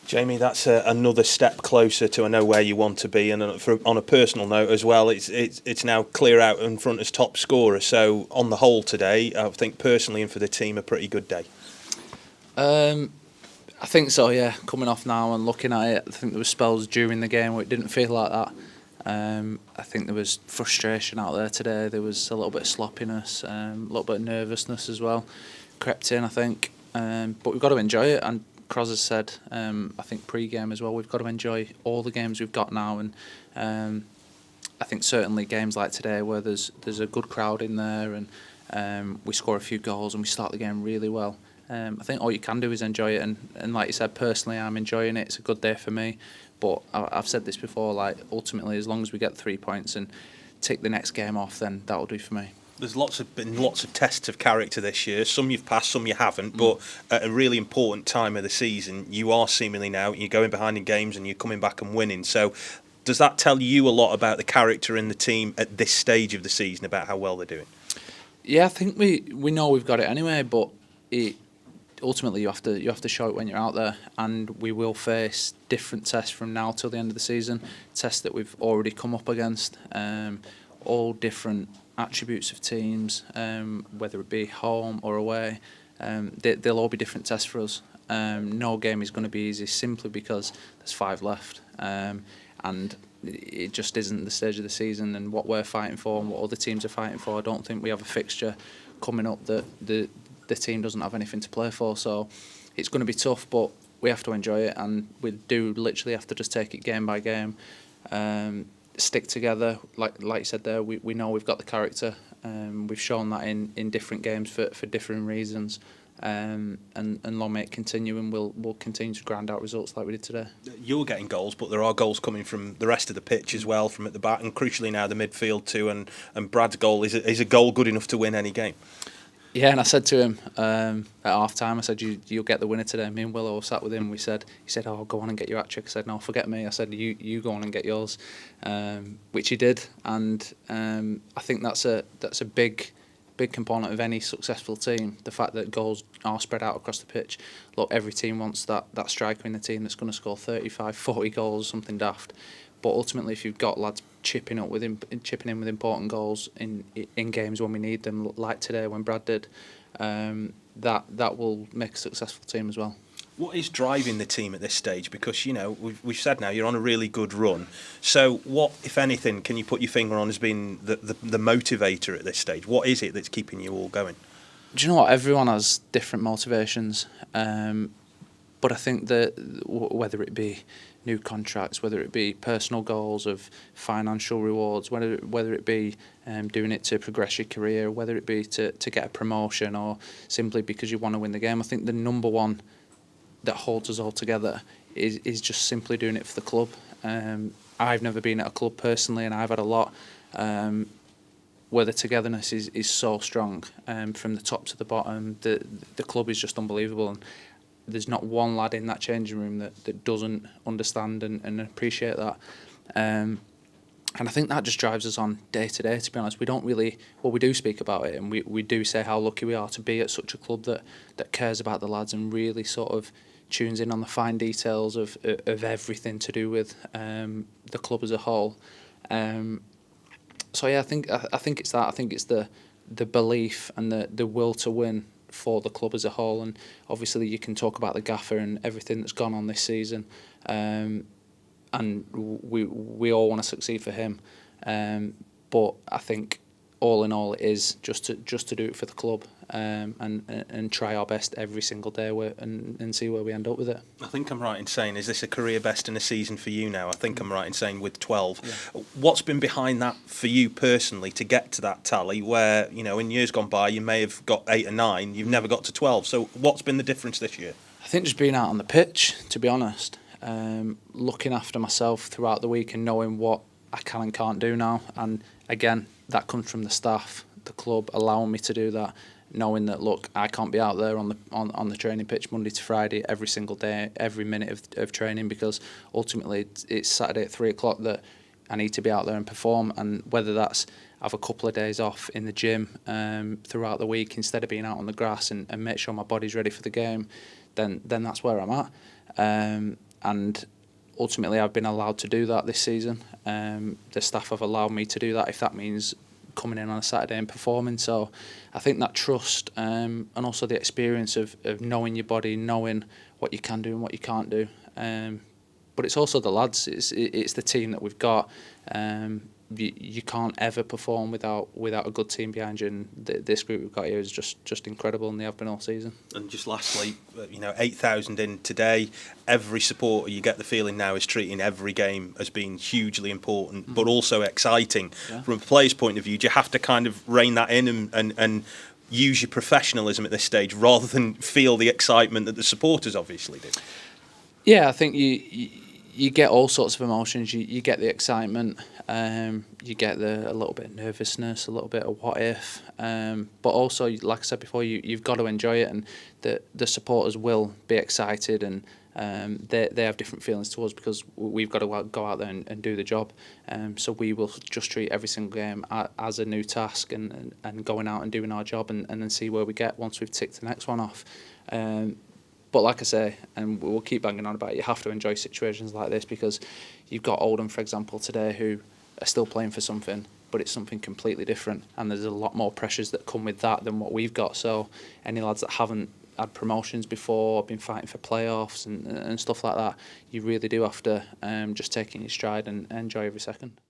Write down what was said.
Jamie, that's another step closer to I know where you want to be, and on a personal note as well, it's now clear out in front as top scorer. So on the whole today, I think personally and for the team, a pretty good day. I think so, yeah. Coming off now and looking at it, I think there were spells during the game where it didn't feel like that. I think there was frustration out there today. There was a little bit of sloppiness, a little bit of nervousness as well. Crept in, I think. But we've got to enjoy it. And Cross has said, I think pre-game as well, we've got to enjoy all the games we've got now. And I think certainly games like today where there's a good crowd in there and we score a few goals and we start the game really well. I think all you can do is enjoy it, and like you said, personally, I'm enjoying it. It's a good day for me, but I've said this before. Like ultimately, as long as we get 3 points and tick the next game off, then that'll do for me. There's been lots of tests of character this year. Some you've passed, some you haven't. But at a really important time of the season, you are seemingly now you're going behind in games and you're coming back and winning. So, does that tell you a lot about the character in the team at this stage of the season, about how well they're doing? Yeah, I think we know we've got it anyway, but ultimately you have to show it when you're out there, and we will face different tests from now till the end of the season, tests that we've already come up against, all different attributes of teams, whether it be home or away. They'll all be different tests for us. No game is going to be easy simply because there's 5 left, and it just isn't the stage of the season and what we're fighting for and what other teams are fighting for. I don't think we have a fixture coming up that the team doesn't have anything to play for, so it's going to be tough, but we have to enjoy it, and we do literally have to just take it game by game, stick together. Like you said there, we know we've got the character, we've shown that in different games for different reasons, and long may it continue, and we'll continue to grind out results like we did today. You're getting goals, but there are goals coming from the rest of the pitch as well, from at the back, and crucially now the midfield too, and Brad's goal is a goal good enough to win any game. Yeah, and I said to him at half time, I said, you'll get the winner today. Me and Willow sat with him. He said, oh, go on and get your hat trick. I said, no, forget me. I said, you go on and get yours, which he did. And I think that's a big component of any successful team, the fact that goals are spread out across the pitch. Look, every team wants that striker in the team that's going to score 35, 40 goals, something daft. But ultimately, if you've got lads chipping in with important goals in games when we need them, like today when Brad did, that will make a successful team as well. What is driving the team at this stage? Because we've said now you're on a really good run. So what, if anything, can you put your finger on as being the motivator at this stage? What is it that's keeping you all going? Do you know what? Everyone has different motivations, but I think that whether it be new contracts, whether it be personal goals of financial rewards, whether it be doing it to progress your career, whether it be to get a promotion or simply because you want to win the game, I think the number one that holds us all together is just simply doing it for the club. I've never been at a club personally, and I've had a lot where the togetherness is so strong, from the top to the bottom. The club is just unbelievable, and there's not one lad in that changing room that doesn't understand and appreciate that. And I think that just drives us on day to day, to be honest. We don't really, we do speak about it, and we do say how lucky we are to be at such a club that cares about the lads and really sort of tunes in on the fine details of everything to do with the club as a whole. So yeah, I think it's that. I think it's the belief and the will to win for the club as a whole, and obviously you can talk about the gaffer and everything that's gone on this season, and we all want to succeed for him, but I think all in all it is just to do it for the club, and try our best every single day and see where we end up with it. I think I'm right in saying, is this a career best in a season for you now? I think I'm right in saying with 12. Yeah. What's been behind that for you personally to get to that tally where, in years gone by you may have got 8 or 9, you've never got to 12. So what's been the difference this year? I think just being out on the pitch, to be honest, looking after myself throughout the week and knowing what I can and can't do now. And again, that comes from the staff, the club allowing me to do that, knowing that, look, I can't be out there on the training pitch Monday to Friday every single day, every minute of training, because ultimately it's Saturday at 3 o'clock that I need to be out there and perform. And whether that's have a couple of days off in the gym throughout the week instead of being out on the grass and make sure my body's ready for the game, then that's where I'm at. and ultimately I've been allowed to do that this season. The staff have allowed me to do that, if that means coming in on a Saturday and performing. So I think that trust, and also the experience of knowing your body, knowing what you can do and what you can't do. But it's also the lads, it's the team that we've got. You can't ever perform without a good team behind you, and this group we've got here is just incredible, and they have been all season. And just lastly, 8,000 in today. Every supporter, you get the feeling now, is treating every game as being hugely important, but also exciting. Yeah. From a player's point of view, do you have to kind of rein that in and use your professionalism at this stage rather than feel the excitement that the supporters obviously do? Yeah, I think you get all sorts of emotions. You get the excitement, you get a little bit of nervousness, a little bit of what if, but also, like I said before, you've got to enjoy it, and the supporters will be excited, and they have different feelings towards, because we've got to go out there and do the job. So we will just treat every single game as a new task, and going out and doing our job, and then see where we get once we've ticked the next one off. But like I say, and we'll keep banging on about it, you have to enjoy situations like this, because you've got Oldham, for example, today, who are still playing for something, but it's something completely different, and there's a lot more pressures that come with that than what we've got. So any lads that haven't had promotions before, been fighting for playoffs and stuff like that, you really do have to just take it in your stride and enjoy every second.